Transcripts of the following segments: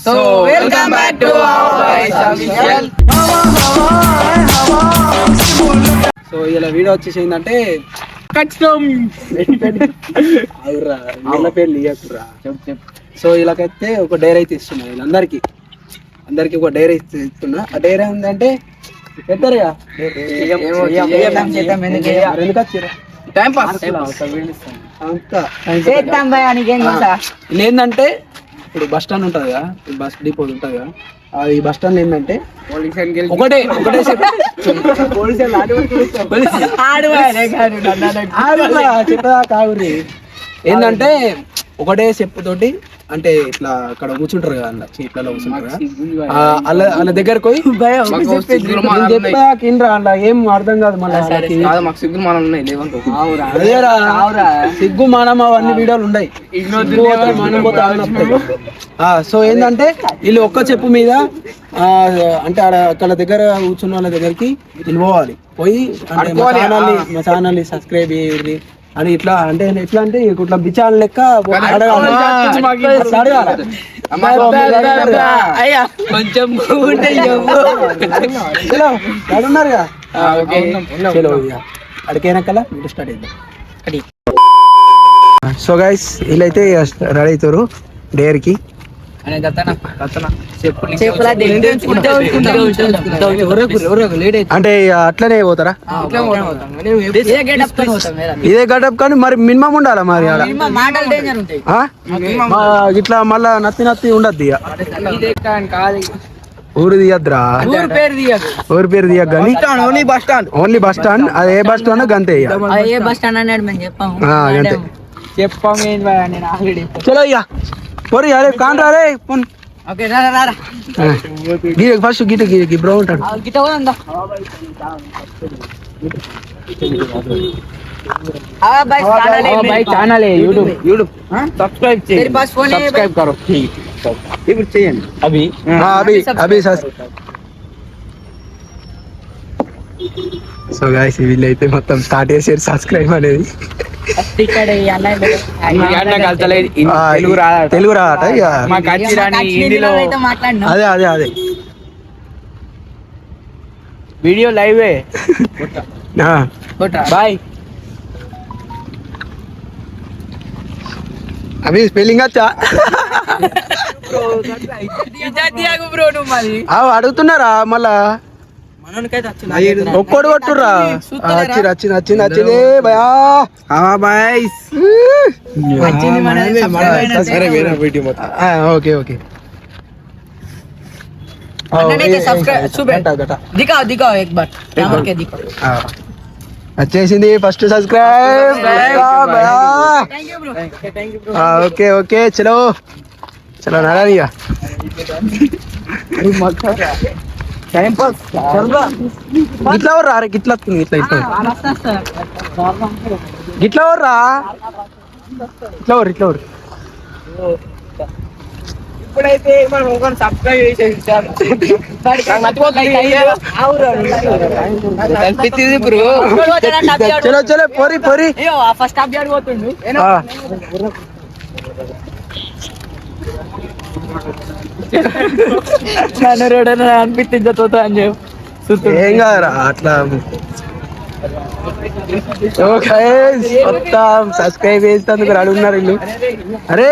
So welcome back to voice official. So ఇలా video వచ్చేసి ఏంటంటే కష్టం అవురా పేర్లు ఇయ్యకురా. సో ఇలాకైతే ఒక డైరీ అయితే ఇస్తున్నా వీళ్ళందరికీ ఒక డైరీ ఇస్తున్నా. ఆ డైరీ ఏంటంటే పెద్దరుగా ఎందుకు వచ్చిరా ఏంటంటే ఇప్పుడు బస్ స్టాండ్ ఉంటుంది కదా, బస్ డిపో ఉంటుంది కదా, ఈ బస్ స్టాండ్ ఏంటంటే ఒకటే చెప్పదా కావురి ఏంటంటే ఒకటే చెప్పుతోటి అంటే ఇట్లా అక్కడ కూర్చుంటారు కదా, అలా చీట్లలో కూర్చుంటారు కదా, వాళ్ళ దగ్గరకు పోయి చెప్పా కిండ్రా అలా ఏం అర్థం కాదు. మళ్ళీ సిగ్గు మానం అవన్నీ వీడియోలు ఉన్నాయి. సో ఏంటంటే వీళ్ళు ఒక్క చెప్పు మీద అంటే అక్కడ దగ్గర కూర్చున్న వాళ్ళ దగ్గరికి వెళ్ళిపోవాలి. పోయి అంటే మా ఛానల్ని సబ్స్క్రైబ్ చేయండి అని ఇట్లా అంటే ఎట్లా అంటే ఇట్లా బిచాన్ లెక్క అడగాలి. అడిగైనాకల్లా మీరు స్టార్ట్ అవుతాం. సో గైస్ వీళ్ళైతే రెడీ అవుతారు డేర్కి. అంటే అట్లనే పోతారా? ఇదే గడప్ కానీ మరి మినిమం ఉండాలా మరి ఇట్లా మళ్ళా నత్తి ఉండద్దు ఇక ఊరు తీయద్దురా, ఊరి పేరు తీయక కానీ ఓన్లీ బస్ స్టాండ్. అది ఏ బస్ స్టాండ్ గంతే గంతే చలో ఇక పోరి అరే కాన్ రా రే పోన్ ఫస్ట్ గిట బ్రో ఉంటాడు. ఇప్పుడు చేయండి అభి సో గైస్ వీళ్ళైతే మొత్తం స్టార్ట్ చేసారు సబ్స్క్రైబ్ అనేది. తెలుగు రాదట అదే వీడియో లైవే బాయ్. అవి స్పెల్లింగ్ వచ్చా అడుగుతున్నారా మళ్ళా ఒక్కడు కొట్టురా వచ్చింది భయా ఓకే వచ్చేసింది ఫస్ట్ సబ్స్క్రైబ్. ఓకే చలో నడనిగా గిట్లా వర్రా గిట్లా వర్రా ఇట్లా ఇప్పుడైతే మనం ఒక సబ్స్క్రైబ్ చేసేసాం. చలో పోరి ఫస్ట్ అప్డేట్ పోతుండు అనిపిస్తుంది అని చెప్పి ఏం కాదురా అట్లా. మొత్తం సబ్స్క్రైబ్ చేసేందుకు అడుగున్నారు వీళ్ళు. అరే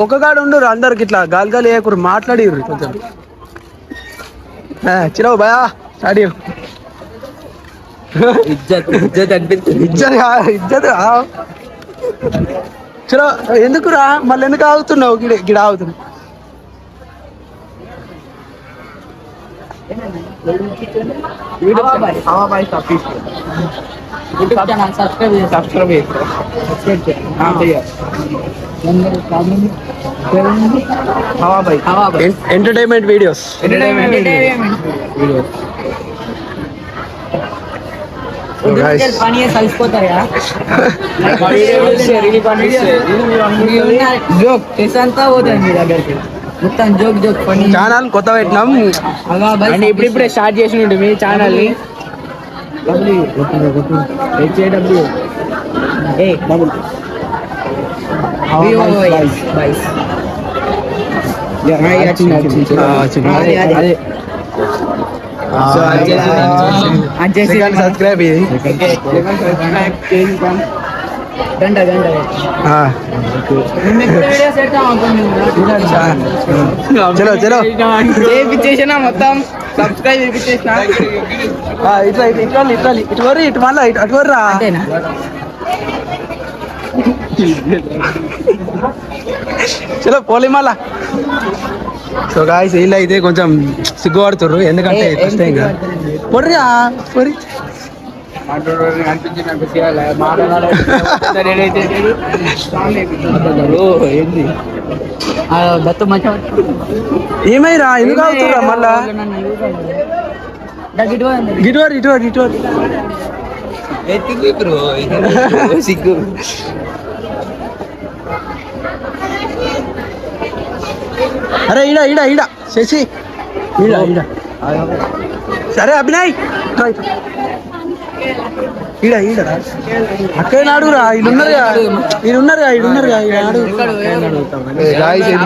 ఒక గాడు ఉండరు అందరికి ఇట్లా గాలి వేయకూరు మాట్లాడిర్రు కొంచెం. చిరో భయా స్టార్ట్ ఇజ్జత్ చలో ఎందుకురా మళ్ళీ ఎందుకు ఆగుతున్నావు? గిడ ఆగుతున్నావు. ఎంటర్టైన్మెంట్ వీడియోస్ ఛానల్ కొత్త పెట్టినాం అంటే ఇప్పుడిప్పుడే స్టార్ట్ చేసినట్టు మీ ఛానల్ ని. సబ్స్క్రైబ్ చలో చలో చేపించేసిన మొత్తం సబ్స్క్రైబ్ చేపించేసిన ఇట్లా ఇట్లా ఇట్లా ఇటు వరి ఇటు మళ్ళా ఇటు అటు వర్రా చలో పోలీ మళ్ళా. సో గాయస్ వీళ్ళు అయితే కొంచెం సిగ్గుపడుతుర్రు ఎందుకంటే ఫస్ట్ టైం కదా. పొర్రా పొరి ఏమైరా ఎందుకు అవుతుర్రా మళ్ళా గిటువారు ఇటువారు ఇటువారు సిగ్గు అరే ఈడ ఈడ ఈడ శశి ఈడ ఈడ సరే అభినయ్ ఈడ ఈడ అక్కడ అడుగురా వీళ్ళున్నారుగా వీళ్ళున్నారుగా వీళ్ళున్నారుగా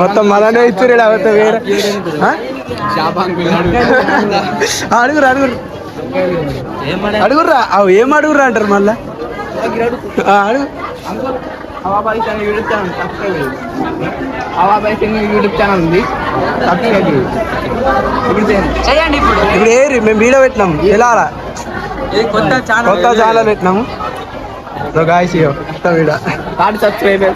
మొత్తం మళ్ళీ ఇచ్చారు వేరే అడుగురు అడుగురు అడుగుర్రా అవు ఏం అడుగురా అంటారు మళ్ళా అడుగు యూట్యూబ్ ఛానల్ ఉంది ఇప్పుడు ఏరి మేము వీడియో పెట్టినాము ఎలా కొత్త ఛానల్ పెట్టినాము. సో గాయస్ కొత్త వీడియో సబ్స్క్రైబర్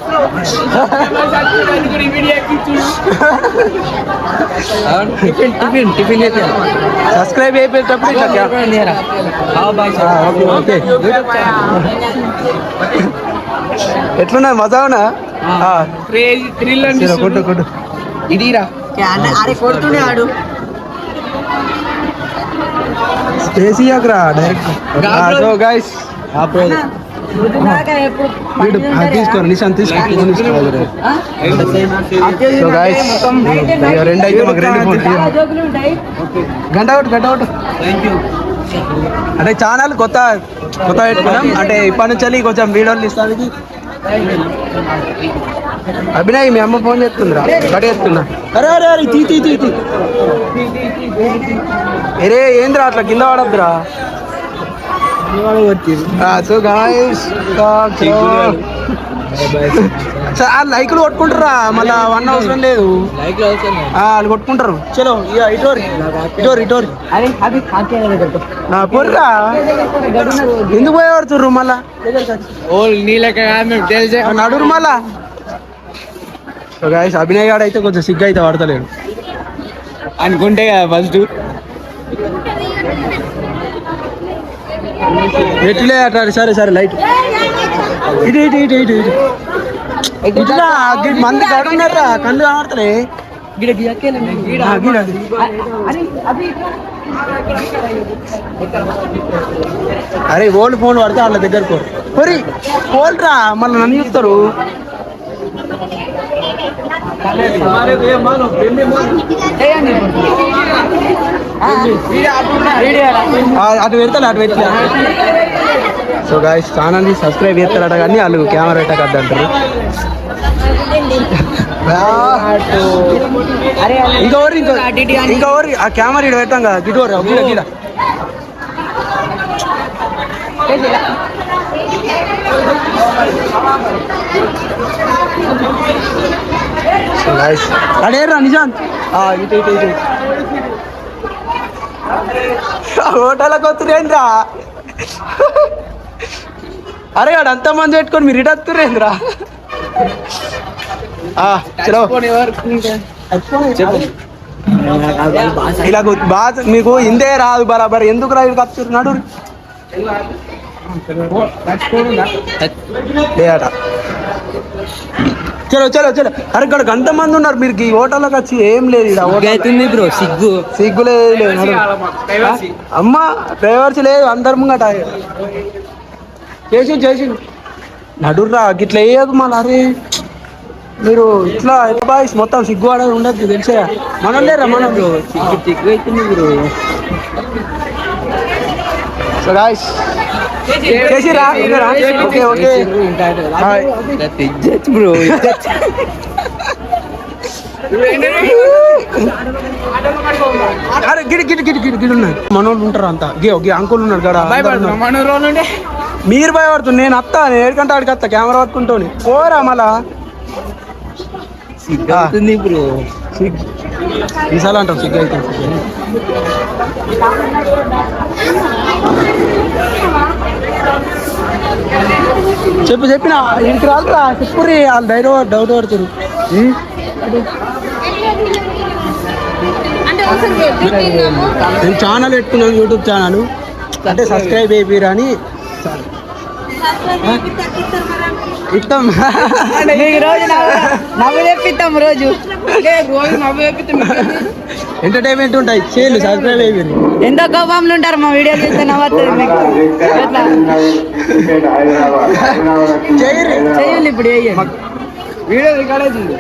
సబ్స్క్రైబ్ అయిపోయేటప్పుడు ఓకే ఎట్లున్నా మజావునా కొట్టు కొట్టు ఇదిరా అరే కొడుతుండే ఆడు స్పేస్ ఇయ్యకురా డైరెక్ట్. సో గైస్ తీసుకోరు నిశాంత్ తీసుకో. సో గైస్ రెండు అయితే మాకు రెండు ఫోన్ గంట ఒకటి గంట ఒకటి అంటే ఛానల్ కొత్త కొత్త పెట్టుకున్నాం అంటే ఇప్పటి నుంచి కొంచెం వీడియోలు ఇస్తానికి. అభినయ్ మీ అమ్మ ఫోన్ చేస్తుందిరా కట్ చేస్తున్నా. అరే అరే అరే తీ తీ తీ తీ అరే ఏంద్రా అట్లా కింద పడద్దురా. సో గాయస్ లైక్లు కొట్టుకుంటారా మళ్ళా 1 అవసరం లేదు వాళ్ళు కొట్టుకుంటారు. చలో ఇటోరి ఇటోరి ఇటోరి పొర్రా ఎందుకు పోయేవాడుతుర్రు మళ్ళా నడురు మళ్ళా. సో గాయస్ అభినయ్ గాడు అయితే కొంచెం సిగ్గు అయితే పడతలేడు అనుకుంటే కదా ఫస్ట్ ఎట్లే అట్లా. సరే సరే లైట్ ఇటు ఇటు ఇటు ఇటు ఇటు ఇట్లా మంది గడున్నారా కళ్ళు ఆడతలే. అరే ఓల్డ్ ఫోన్ పడితే వాళ్ళ దగ్గరకు కొరి పోల్రా మళ్ళీ నన్ను చూస్తారు. అటు పెడతాను అటు పెట్టా. సో గాయస్ ఛానల్ ని సబ్స్క్రైబ్ చేస్తారట కానీ వాళ్ళు కెమెరా పెట్టకద్దు అంటారు. ఇంకోరి ఇంకోరి ఆ కెమెరా ఇటు పెట్టాం కదా గిటోరి గిడ గిడ. అడేరా నిజాంత్ ఇటు ఇటు ఇటు హోటల్కి వస్తురేంద్రా. అరే వాడు అంతమంది పెట్టుకొని మీరు ఇటు వస్తురేంద్రా. చలో ఇలా బాగా మీకు ఇందే రాదు బరాబర్ ఎందుకు రా ఇటు వస్తున్నారు లేట. చలో చలో చలో అరే ఇక్కడ గంట మంది ఉన్నారు మీరు ఈ హోటల్లోకి వచ్చి ఏం లేదు అవుతుంది బ్రో సిగ్గు సిగ్గు లేదు అమ్మ డ్రైవర్స్ లేదు అందరు ముంగట చేసి నడుర్రా గిట్లా వేయదు మళ్ళీ. అరే మీరు ఇట్లా బాయ్స్ మొత్తం సిగ్గు ఆడది ఉండదు తెలిసే మనం లేరా మనం సిగ్గు అవుతుంది బ్రో. సో గాయ్స్ చేసిరా ఓకే ఓకే బ్రో అరే గిడి గిడి గిడి గిడి గిడి ఉన్నాయి మనోళ్ళు ఉంటారు అంతా గే అంకుల్ ఉన్నాడు కదా మీరు భయపడుతుంది నేను అత్తా నేను ఏడుకంటే ఆడికి వస్తా కెమెరా పట్టుకుంటాను పోరా మళ్ళా సిగ్గుతుంది బ్రో. ఈసారి అంటాం సిగ్గు అయితే చెప్పిన ఇంటికి రాదురా చెప్పుర్రి వాళ్ళు డౌట్ పడుతురు నేను ఛానల్ పెట్టుకున్నాను యూట్యూబ్ ఛానల్ అంటే సబ్స్క్రైబ్ అయిపోయారు అని ఇస్తాం నవ్వు తెప్పిస్తాం రోజు నవ్వు తెప్పిస్తాం. ఎంటర్టైన్మెంట్ ఉంటాయి చేయాలి సబ్స్క్రైబ్ అయిపోయారు ఎంతో కోపంలో ఉంటారు మా వీడియో చూస్తే నవ్వుతుంది చేయాలి ఇప్పుడు వీడియో రికార్డ్ అవుతుంది.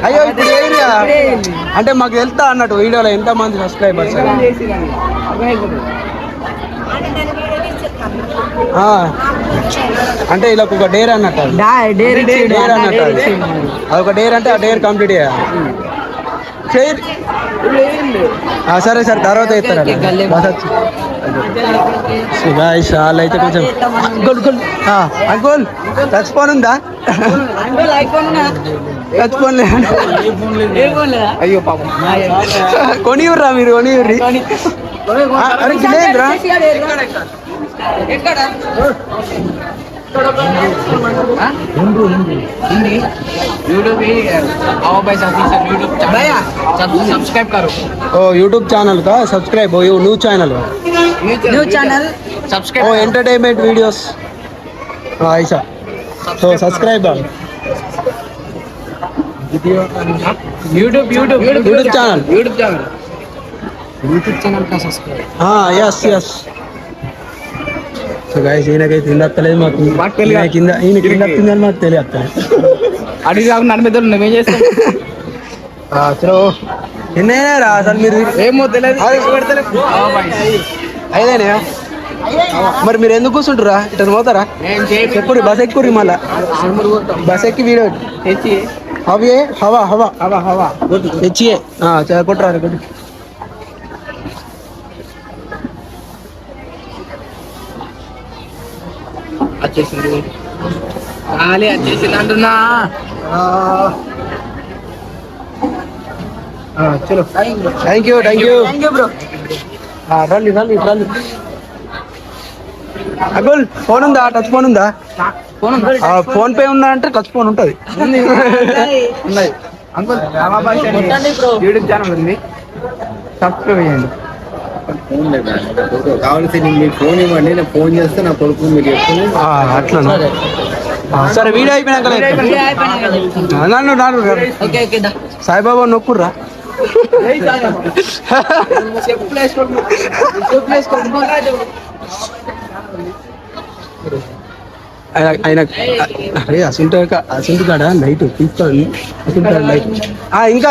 అయ్యో ఇప్పుడు ఏరియా అంటే మాకు వెళ్తా అన్నట్టు వీడియోలో ఎంత మంది సబ్స్క్రైబర్స్ అంటే ఇలా ఒక డేర్ అన్నట్టు డేర్ అన్నట్టు అదొక డేర్ అంటే ఆ డేర్ కంప్లీట్ చేయాలి సరే సరే తర్వాత ఇస్తారా వాళ్ళు అయితే కొంచెం అంకుల్ టచ్ ఫోన్ ఉందా టచ్ ఫోన్ అయ్యో పాపం కొనివ్వరా మీరు కొనివ్వరి అరే గిలేదురా सब्सक्राइब करो ओ यूट्यूब चैनल का सब्सक्राइब हो न्यू चैनल सब्सक्राइब ओ एंटरटेनमेंट वीडियोस ऐसा तो सब्सक्राइब यूट्यूब चैनल का सब्सक्राइब हाँ यस यस సో గైస్ ఈయనకైతే తిందత్తలేదు మాకు కింద ఈయన కింద తిందని మాకు తెలియదు అడిగి కాకుండా నన్ను పెద్దలు నువ్వేం చేస్తావు అసలు ఎన్నైనా రా అసలు మీరు ఏమో తెలియదు అయిదేనా మరి మీరు ఎందుకు కూర్చుంటారా ఇటు పోతారా చెప్పుర్రి బస్ ఎక్కుర్రి మళ్ళా బస్ ఎక్కి వీడియో తెచ్చి అవే హవా హవా హవా హవా తెచ్చియే కొట్టరా కొట్టు వచ్చేసింది ఖాళీ వచ్చేసింది అంటున్నా చలో థ్యాంక్ యూ బ్రో రండి అగుల్ ఫోన్ ఉందా టచ్ ఫోన్ ఉందా ఫోన్ పే ఉందా అంటే టచ్ ఫోన్ ఉంటుంది అంకుల్ యూట్యూబ్ ఛానల్ ఉంది సబ్స్క్రైబ్ చేయండి కావాల్సి మీకు ఫోన్ ఇవ్వండి నేను ఫోన్ చేస్తే నా కొడుకు మీరు చెప్తుంది అట్లా సరే వీడియో అయిపోయినాక సాయిబాబా నొక్కుర్రా ఆయన అరే అసంటు కాడ లైట్ తీసుకోండి లైట్ ఇంకా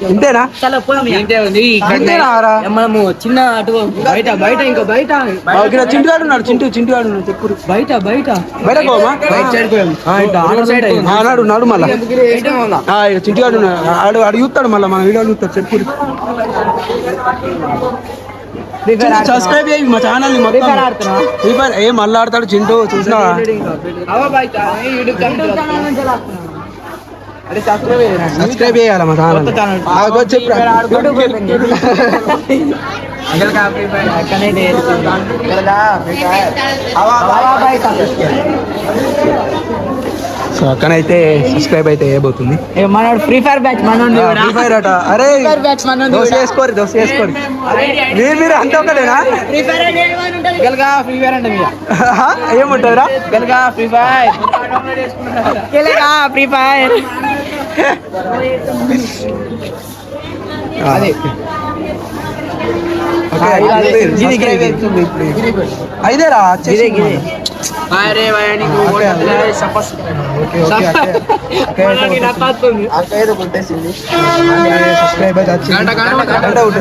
ఇంతేనా మనము చిన్న అటు బయట ఇంకా బయట చింటుగాడు ఉన్నాడు చింటుగాడు ఉన్నాడు చెప్పు బయట పోమా సైడ్ నాడు మళ్ళా చింటుగాడు ఉన్నాడు ఆడు చూస్తాడు మళ్ళీ మన వీడియో చూస్తాడు చెప్పు సబ్స్క్రైబ్ అయ్యి మా ఛానల్ ఏం మళ్ళీ ఆడతాడు చింటూ చూసినా సబ్స్క్రైబ్ చేయాలి మా ఛానల్ చెప్పు సో అక్కనైతే సబ్స్క్రైబ్ అయితే చేయబోతుంది మనోడు free fire batch free fire అట అరే దోశ వేసుకోరు మీరు అంతా ఒకటేనా గెలగా ఫ్రీ ఫైర్ అంటే ఏముంటారా గెలగా ఫ్రీ ఫైర్ గెలగా ఫ్రీ ఫైర్ అదే అయిదేరా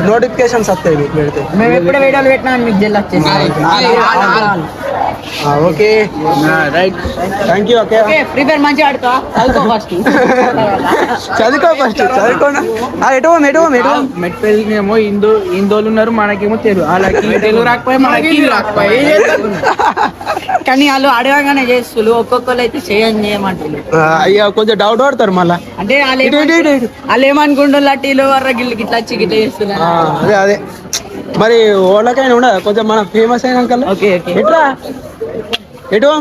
నోటిఫికేషన్స్ వస్తాయి పెడితే మేము ఎప్పుడు వీడియోలు పెట్టినా మీకు జల్లు వచ్చేసి okay right thank you okay free fire మంచిగా ఆడుతా చదువుకో ఫస్ట్ చదువుకో ఫస్ట్ చదువుకోండి ఎటువో మెట్పల్లికేమో హిందోళ్ళు ఉన్నారు, మనకేమో తెలుగు. వాళ్ళకి తెలుగు రాకపోయి మనకి హిందీ రాకపోయి కానీ వాళ్ళు అడగగానే చేస్తున్నారు, ఒక్కొక్కరు అయితే చేయమంటారు. అయ్యా కొంచెం డౌట్ పడతారు మళ్ళా. అంటే వాళ్ళు ఏమనుకుంటున్నారు టీలో వర్ర గిల్లు గిట్లా వచ్చి గిట్లా చేస్తున్నారు. అదే మరి వాళ్ళకైనా ఉండదు కొంచెం మనం ఫేమస్ అయినాక ఓకే ఎట్లా ఎట్లా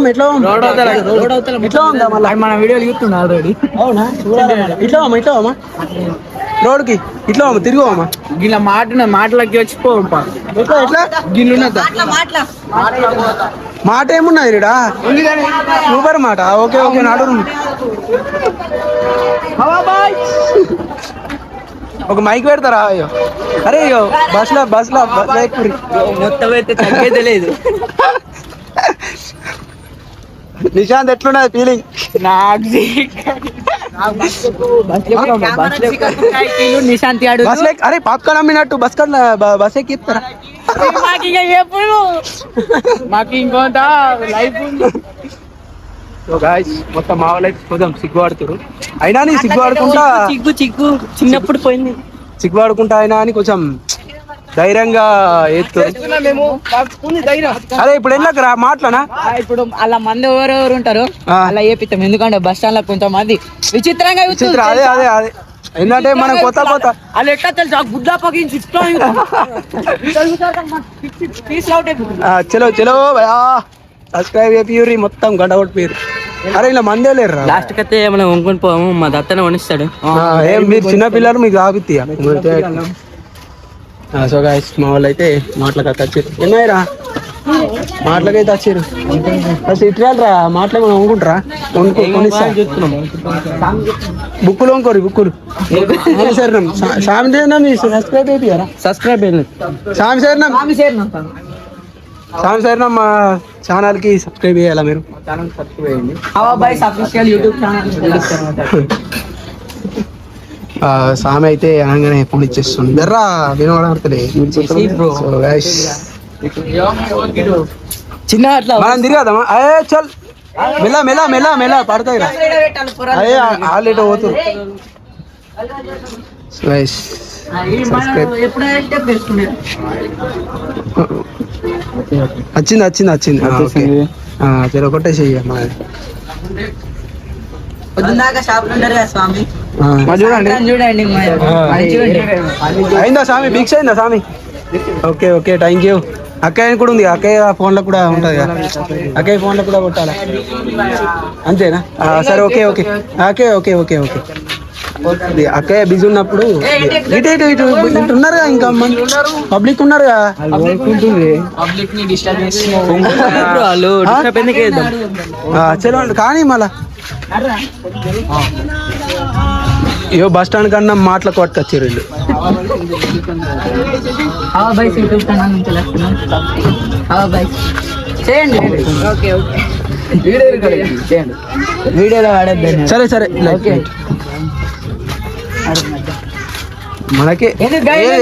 ఇట్లా ఉందా మళ్ళీ మన వీడియోలు చూస్తున్నా ఆల్రెడీ. అవునా ఇట్లా రోడ్కి ఇట్లా తిరిగోమా గిట్లా మాటలకి వచ్చిపో ఎట్లా ఎట్లా గిల్లున్నదా మాట ఏమున్నది రీడా సూపర్ మాట. ఓకే ఓకే నాడు ఒక మైక్ పెడతారా? అయ్యో అరే అయ్యో బస్లో మొత్తం అయితే తగ్గేదే లేదు. నిశాంత్ ఎట్లున్నది ఫీలింగ్? నిశాంతి ఆడు బస్ అరే పాప్కార్న్ అమ్మినట్టు బస్ ఎక్కిస్తారా? మాకు ఇంకొంత లైఫ్ మొత్తం మా వాళ్ళైతే కొంచెం సిగ్గుపడుతురు. అయినా నీ సిగ్గుపడుకుంటా చిక్కు చిన్నప్పుడు పోయింది. సిగ్గుపడుకుంటా అయినా అని కొంచెం ధైర్యంగా ఎత్తురు. అరే ఇప్పుడు వెళ్ళక రా మాటలనా? ఇప్పుడు అలా మంది ఎవరెవరు ఉంటారు అలా ఏపిస్తాం. ఎందుకంటే బస్ స్టాండ్ లో కొంతమంది విచిత్రంగా అదే అదే అదే ఏంటంటే మనం కొత్త వాళ్ళు ఎట్లా తెలుసా గుడ్డ పగించి చలో చలో సబ్స్క్రైబ్ చేపియ్యూరి మొత్తం గంట కొట్టిపోయారు. అరే ఇలా మందే లేరు లాస్ట్ కైతే ఏమైనా వంకొని పోము, మా దత్తనే వనిస్తాడు. ఏం మీరు చిన్న పిల్లలు మీకు ఆగుతీ. సో గైస్ మా వాళ్ళు అయితే మాటలకైతే వచ్చారు. ఉన్నాయిరా మాటలకైతే వచ్చారు. అసలు ఇట్రాలరా మాటలు ఏమైనా వండుకుంటారా? బుక్కులు వంకోరు బుక్కులు సరే సామి మీ సబ్స్క్రైబ్ అయిపోయారా? సబ్స్క్రైబ్ సామి సార్ మా ఛానల్ కి సబ్స్క్రైబ్ చేయాలా మీరు? సామి అయితే అనగానే ఫోన్ ఇచ్చేస్తుంది. బెర్రా వినబడతలే. చిన్న అట్లా మనం తిరగదామా? అదే చల్ మెల్ల మెల్ల మెల్ల మెల్ల పడతాయి రా. అదే ఆల్రెడీ పోతుంది. వచ్చింది చలో కొట్టేసి చూడండి. అయిందా స్వామి? బిక్స్ అయిందా స్వామి? Okay okay thank you. అక్కయ్య కూడా ఉంది, అక్కయ్య ఫోన్లో కూడా ఉంటుంది కదా, అక్కయ్య ఫోన్లో కూడా కొట్టాలా అంతేనా? సరే okay okay okay okay okay okay అక్కయ్య బిజీ ఉన్నప్పుడు ఇటు ఇటు ఇటు ఇటు ఉన్నారు ఇంకా పబ్లిక్ ఉన్నారు చలో కానీ మళ్ళా అయ్యో బస్ స్టాండ్ కన్నా మాటలు కొట్టుకొచ్చారు వీళ్ళు. వీడియోలో వాడద్దు. సరే సరే మనకి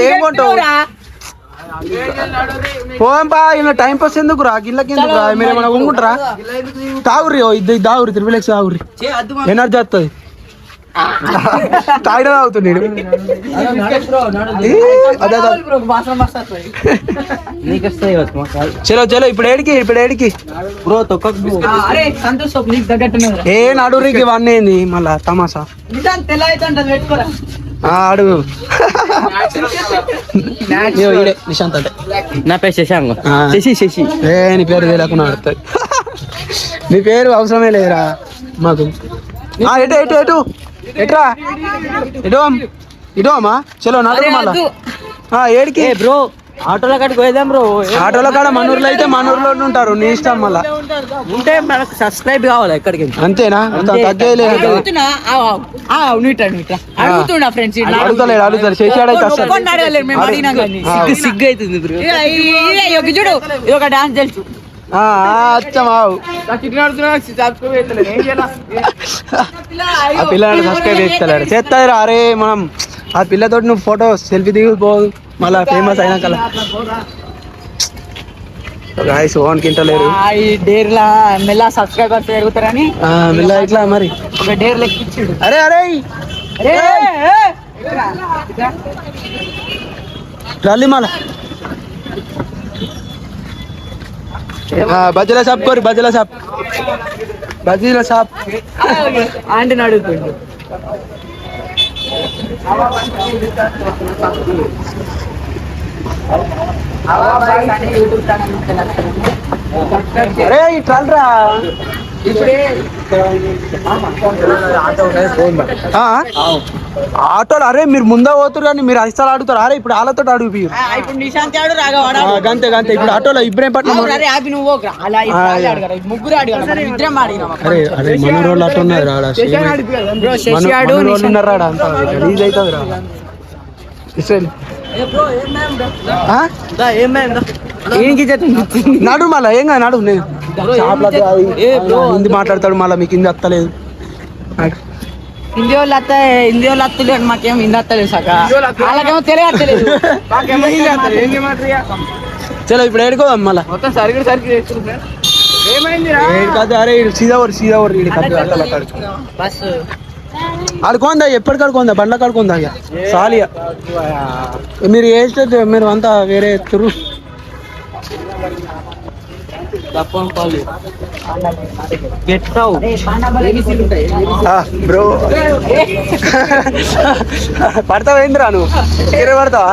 ఏం కొంటావు? పోంపా ఇలా టైం పాస్ ఎందుకు రా? గిళ్ళకి ఎందుకు రా? మీరు ఏమైనా కొనుక్కుంటారా? తాగుర్రి ఇద్దరు తాగురి త్రిపులెక్స్ తాగుర్రి ఎనర్జీ వస్తుంది. తాగిన తాగుతున్నాడు. చలో చలో ఇప్పుడు ఏడికి బ్రో ఏ నడురికి ఇవన్నీ ఏంది మళ్ళా తమాషా అడుగు. నిశాంత్ అంటే నా పేరు శశాంక్. శశి నీ పేరు తెలియకుండా ఆడుతుంది. నీ పేరు అవసరమే లేదురా మాకు. ఎటు ఎటు ఎటు ఎట్రా ఇటు అమ్మా చలో నడు మళ్ళా ఏడికి బ్రో ఆటోలో కాడికి పోయేదాం బ్రో. ఆటోలో కాడ మనూరులో అయితే మనూరులో ఉంటారు. నీ ఇష్టం మళ్ళా ఉంటే మనకు సబ్స్క్రైబ్ కావాలి ఎక్కడికి. అంతేనా? తగ్గలేదు అడుగుతాడు సిగ్గు అవుతుంది బ్రో. చూడు ఇది ఒక డాన్స్ తెలుసు. ఆ పిల్లని సబ్స్క్రైబ్ చేస్తాడు చేస్తాడు. అరే మనం ఆ పిల్లతోటి నువ్వు ఫోటో సెల్ఫీ దిగిపోదు మళ్ళా ఫేమస్ అయినాక. గాయస్ ఓన్కి ఇంటలేరు ఈ డేర్లా మెల్ల సబ్స్క్రైబర్స్ పెరుగుతారని మెల్ల ఇట్లా మరి ఒక డేర్ లెక్కించాడు. అరే అరే ట్రాలీ మాల బజ్జల షాప్ కోరి బజ్జల షాప్ ఆంటీని అడుగుతుండు. అరే ట్రాలరా ఆటోలు. అరే మీరు ముందే పోతురు కానీ మీరు అరిస్తాలు ఆడుతారు. అరే ఇప్పుడు వాళ్ళతో అడుగు ఇప్పుడు నిశాంతి ఆడు రాఘవాడు గంతే ఇప్పుడు ఆటోలో ఇబ్రహీంపట్నం. అరే ఆపి నువ్వు పోకురా. అలా అడగరా ముగ్గురు అడిగారు ఇద్దరం ఆడినాం. అరే అరే మన రోజులు అట్లా ఉన్నారు రా అంతా గలీజ్ అవుతుంది రా. నడు మళ్ళా ఏం కాదు నడు. నేను హిందీ మాట్లాడతాడు మళ్ళీ మీకు హిందీ వస్తలేదు. హిందీ వాళ్ళు వస్తలేదు మాకేం హిందీ వస్తలేదు సాక వాళ్ళకేమో తెలియట్లేదు. చలో ఇప్పుడు ఏడుకోదాం మళ్ళా. అరే సీదా బస్ ఆడుకోందా ఎప్పటికి ఆడుకోందా బండ్ల కాడుకోందా ఇక సాలియా. మీరు ఏ స్టేట్ మీరు అంతా వేరే ఎత్తురు బ్రో. పడతావా ఏందిరా నువ్వు పడతావా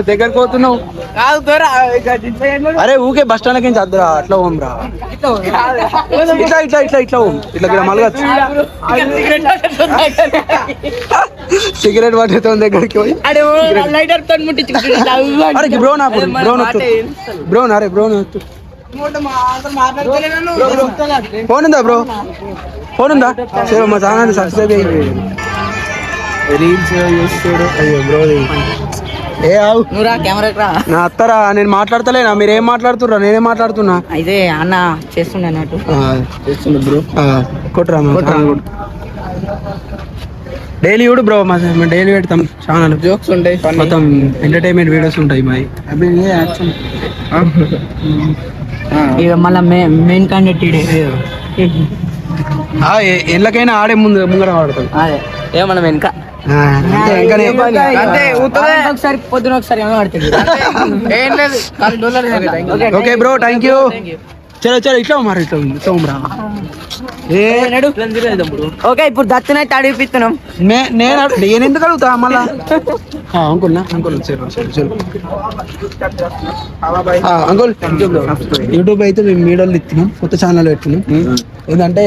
దగ్గరకు పోతున్నావు? అరే ఊకే బస్ స్టాండ్ నుంచి అద్దరా అట్లా ఓం రా. ఇట్లా ఓం ఇట్లా మళ్ళీ సిగరెట్ పట్టేతో దగ్గరికి పోయి అరే బ్రో నా బ్రో అరే బ్రో ఫోన్ ఉందా బ్రో? ఫోన్ ఉందా? సరే మా ఛానల్ సబ్స్క్రైబ్ అయ్యి రీల్స్ చూస్తాడు. అయ్యో బ్రో ఏ ఆవు కెమెరా నా అత్తరా. నేను మాట్లాడతలేనా? మీరు ఏం మాట్లాడుతుర్రా? నేనేం మాట్లాడుతున్నా? అయితే అన్న చేస్తుండే అన్నట్టు బ్రో. కొట్టురా డైలీ చూడు బ్రో. మేము డైలీ పెడతాం ఛానల్. జోక్స్ ఉంటాయి, మొత్తం ఎంటర్టైన్మెంట్ వీడియోస్ ఉంటాయి మావి. ఇక మళ్ళీ మెయిన్ కంటెంట్ ఎళ్ళకైనా ఆడే ముంగర వాడతాం. అదే ఏమన్నా వెనక ఒకసారి పొద్దున ఒకసారి ఏమో ఆడుతుంది. Okay bro thank you. చలో ఇట్లా మరి ఇట్లా రా. ఓకే ఇప్పుడు దత్తన అయితే అడిగిపిస్తున్నాం. నేను ఎందుకు అడుగుతా మళ్ళా? అంకుల్ యూట్యూబ్ అయితే మేము వీడియోలు ఇస్తున్నాం. కొత్త ఛానల్ పెట్టినాం. ఏంటంటే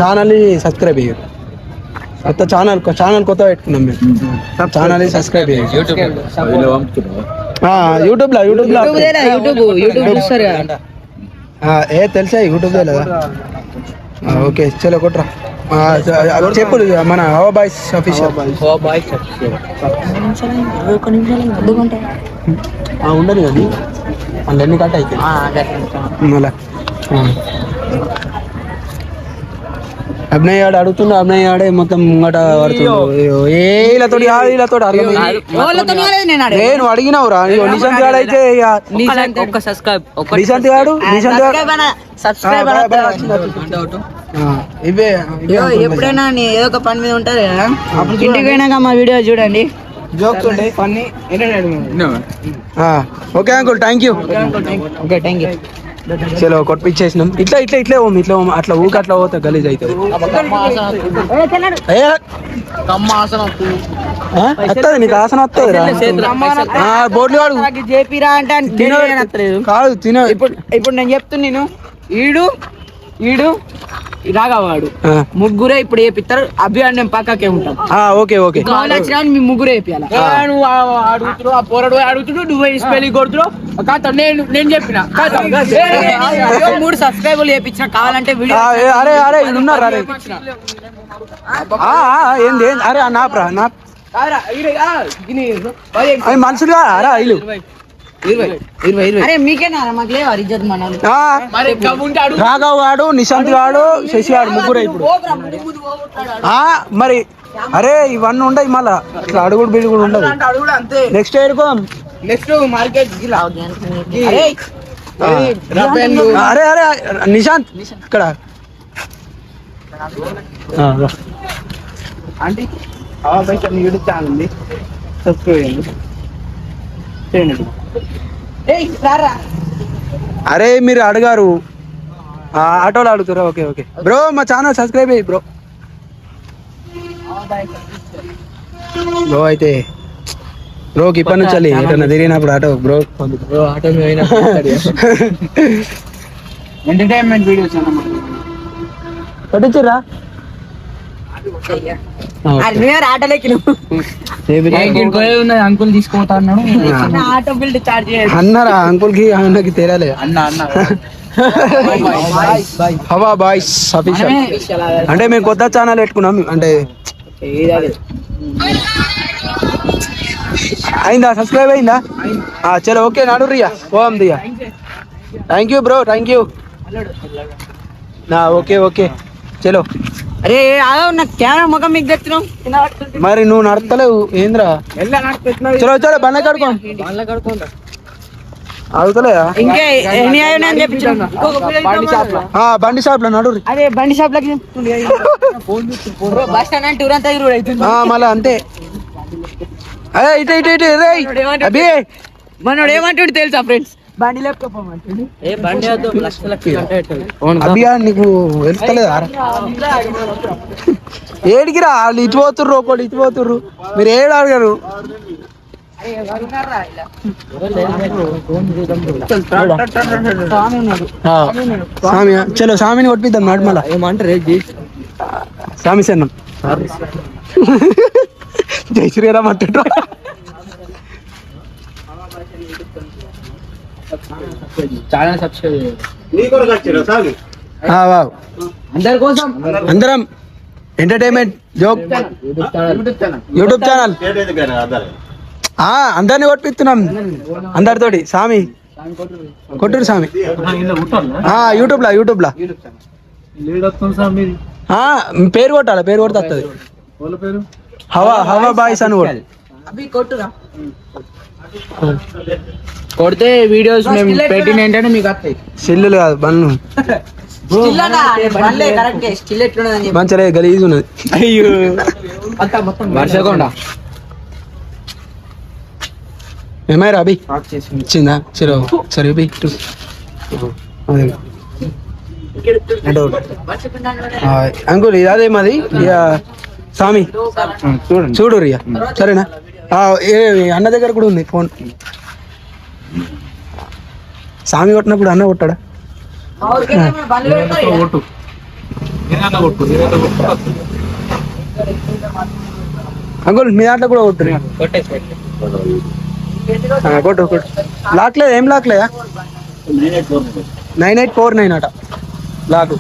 ఛానల్ సబ్స్క్రైబ్ అయ్యారు. కొత్త ఛానల్ కొత్త పెట్టుకున్నాం మేము. ఛానల్ సబ్స్క్రైబ్ అయ్యారు. యూట్యూబ్ లో చూస్తారు కదా. తెలుసా యూట్యూబ్ లేదా? ఓకే చలో కొట్రా. చెప్పు మన హవా బాయ్స్ అఫీషియల్ ఉండదు కానీ మళ్ళీ ఎన్ని కట్ అయితే మళ్ళా అభినయ్ ఆడు అడుగుతుండు. అభినయ్ ఆడే మొత్తం ముంగట పడుతుండు. ఏలతో నేను అడిగినావురా. నిశాంత్ గాడు అయితే ఇవే ఎప్పుడైనా ఏదో ఒక పని మీద ఉంటారు కదా. ఇంటికి పోయినాక మా వీడియో చూడండి. జోక్స్ ఉంటాయి, funny okay uncle thank you. Okay thank you. చలో కొట్టిచ్చేసినాం. ఇట్లా అట్లా ఊక అట్లా పోతే గలీజ్ అవుతుంది. వస్తుంది నీకు ఆసన వస్తుంది రా. బోర్డు కాదు తిన. ఇప్పుడు నేను చెప్తున్నా. నేను ఈడు రాగవాడు ముగ్గురే ఇప్పుడు వేపిస్తారు. అభి అని నేను పక్కకే ఉంటాం. ఓకే మీ ముగ్గురే వేపియాలి. నువ్వు అడుగుతున్నావు, ఆ పోరాడు అడుగుతుడు, నువ్వు స్పెల్లింగ్ కొడుతున్నావు. నేను చెప్పిన 3 సబ్స్క్రైబర్లు వేపించిన. కావాలంటే వీడియో అరే ఉన్నారు. ఏంది అరే నాప్రా మనుషులుగా అరా ఇల్లు 20 అరే మీకేనా మాకు లేవా ఇజ్జత్ మనాలి. రాఘవ్ గాడు, నిశాంత్ గాడు, శశి గాడు ముగ్గురే ఇప్పుడు. మరి అరే ఇవన్నీ ఉండవు మళ్ళా. ఇట్లా అడుగుడు బిడుగుడు ఉండదు. నెక్స్ట్ ఏడుకోదాం. నెక్స్ట్ మార్కెట్ అరే అరే నిశాంత్ ఇక్కడ అంటే యూట్యూబ్ ఛానల్ ఉంది, సబ్స్క్రైబ్ చేయండి. అరే మీరు అడిగారు ఆటోలో అడుగుతారా? ఓకే ఓకే బ్రో, మా ఛానల్ సబ్స్క్రైబ్ అయ్యి బ్రో. బ్రో అయితే బ్రోకి ఇప్పటి నుంచి వెళ్ళి ఎటన్నా తిరిగినప్పుడు auto bro auto entertainment videos అన్నమాట. పట్టించరా ఆటోలోకి ఉన్నది అంకుల్ తీసుకుపోతా అన్నాడు. ఆటో బిల్డ్ చార్జ్ చేయాలి అన్నారా అంకుల్కి అన్నకి తేరాలే. అన్న హవా బాయ్స్ అఫీషియల్ అంటే మేము కొత్త ఛానల్ పెట్టుకున్నాం. అంటే అయిందా? సబ్స్క్రైబ్ అయిందా? చలో ఓకే నాడు రియా పోదాం దియా. Thank you bro, thank you. Okay okay చలో. అరే నా కెమెరా ముఖం మీకు తెచ్చినాం. మరి నువ్వు నడతలేవు ఏంద్రా? చలో చలో బండ కడుకో. అవుతలేదా? ఇంకే ఎన్ని అని చెప్పించాను బండి షాప్ లో నడు. అరే బండి షాప్ లకి బస్ స్టాండ్ అంటే ఊరంతా అవుతుంది. మళ్ళీ అంతే. అదే ఇటు ఇటు ఇటు రేయ్ అభి మనోడు ఏమంటాడు తెలుసా ఫ్రెండ్స్? బండి లేకపోమంటాడు. ఏ బండి అభియా నీకు వెళ్తలేదా? ఏడికి రా, వాళ్ళు ఇటు పోతుర్రు, ఒకటి ఇటు పోతుర్రు, మీరు ఏడు అడగారు. స్వామి చలో స్వామిని కొట్టిద్దాం నాడు. మళ్ళా ఏమంటారు? స్వామి సన్నం జై శ్రీరామ్ అంటాడు. ఛానల్ సబ్స్క్రైబ్ అందరి కోసం అందరం ఎంటర్టైన్మెంట్ జోక్ యూట్యూబ్ ఛానల్ అందరిని కొట్టిస్తున్నాం అందరితోటి. స్వామి కొట్టురు స్వామి యూట్యూబ్ లా పేరు కొట్టాలి, పేరు కొడితే వస్తుంది. హవా హవా బాయ్స్ అని కూడా కొడితే వీడియోస్ మేము పెట్టిన ఏంటంటే మీకు వస్తాయి. సెల్లులు కాదు బండ్లు. మంచిగా గలీజ్ ఉన్నది. అయ్యో వర్షకొండ ఏమైనా అభి ఇచ్చిందా? చలో సరే అభి అంకుల్ ఇది అదే మాది ఇక స్వామి చూడు రియా సరేనా? అన్న దగ్గర కూడా ఉంది ఫోన్. స్వామి కొట్టినప్పుడు అన్న కొట్టాడా? అంకుల్ మీ దాంట్లో కూడా కొట్టు. కొట్టు కొట్టు. లాక్లేదు, ఏం లాక్లేదా? 9849 అట లాకు.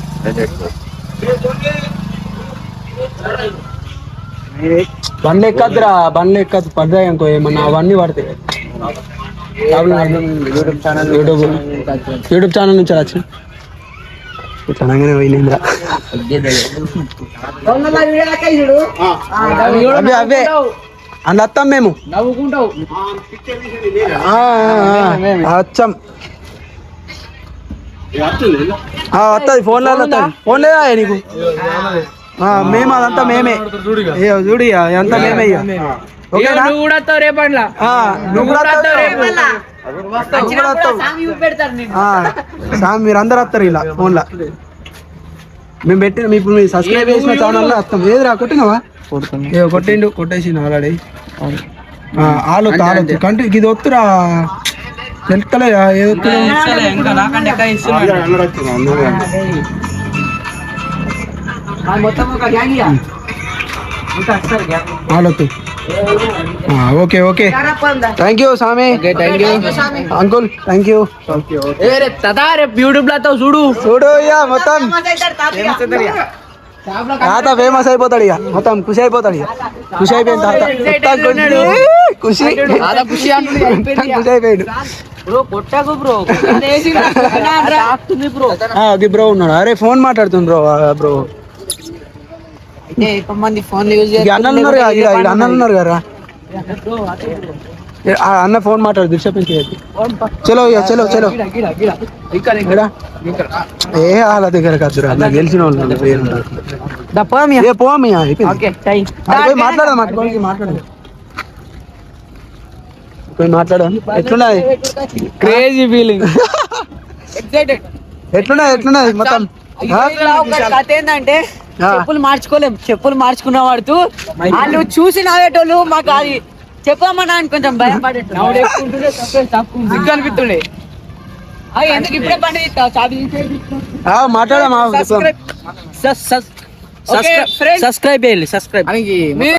బండ్లు ఎక్కద్దురా, బండ్లు ఎక్కద్దు, పడ్డాయి అనుకో ఏమన్నా అవన్నీ పడతాయి. యూట్యూబ్ ఛానల్ నుంచి వచ్చి ఇట్లా అనగానే పోయిందిరా. అవే అవే అందులో వస్తాం మేము, నవ్వుకుంటావు వచ్చాం. వస్తుంది ఫోన్లో వస్తుంది. ఫోన్ లేదా నీకు? మేము అదంతా మేమే చూడు అంతా మేమే. ఓకేనా? నువ్వు కూడా వస్తావు రేపు అట్లా. నువ్వు కూడా సామి మీరు అందరు వస్తారు ఇలా ఫోన్లో. మేము పెట్టిన ఇప్పుడు మీరు సబ్స్క్రైబ్ చేసిన ఛానల్లో వస్తాం. ఏదిరా కొట్టినావా? కొట్టిండు, కొట్టేసిండు ఆల్రెడీ. ఆలోతు ఆలోతు కంటి ఇది వస్తురా తెలుస్తలేదా? ఏదొత్తు ఆలోతు. ఓకే ఓకే థ్యాంక్ యూ స్వామి. Uncle thank you. రేపు యూట్యూబ్ లో చూడు చూడు ఇక మొత్తం తాత ఫేమస్ అయిపోతాడు. ఇక మొత్తం ఖుషి అయిపోతాడు. ఇక ఖుషి అయిపోయింది తాత. ఖుషి ఖుషి అయిపోయాడు. బ్రో ఉన్నాడు. అరే ఫోన్ మాట్లాడుతుంది బ్రో. బ్రో మంది ఫోన్ యూజ్ అన్నలు ఉన్నారు కదా, అన్నలు ఉన్నారు కదా. ఆ అన్న ఫోన్ మాట్లాడు డిస్టర్బెన్స్ చేయద్దు. చలో ఇక చలో చలో ఎక్కడ? ఏ వాళ్ళ దగ్గర కద్దురా నాకు గెలిచిన వాళ్ళు వేరుంటారు. ఏ పోమి పోయి మాట్లాడదు పోయి మాట్లాడదాం. ఎట్లున్నది క్రేజీ ఫీలింగ్. ఎట్లున్నది మొత్తం కథ ఏంటంటే చెప్పులు మార్చుకోలేం, చెప్పులు మార్చుకున్న వాడుతూ వాళ్ళు చూసి నవ్వేటోళ్ళు. మాకు అది చెప్పమన్నా కొంచెం భయపడే సిగ్గు అనిపిస్తుండే. ఎందుకు ఇప్పుడే బండి మాట్లాడమా సబ్స్క్రైబ్ చేయాలి. సబ్స్క్రైబ్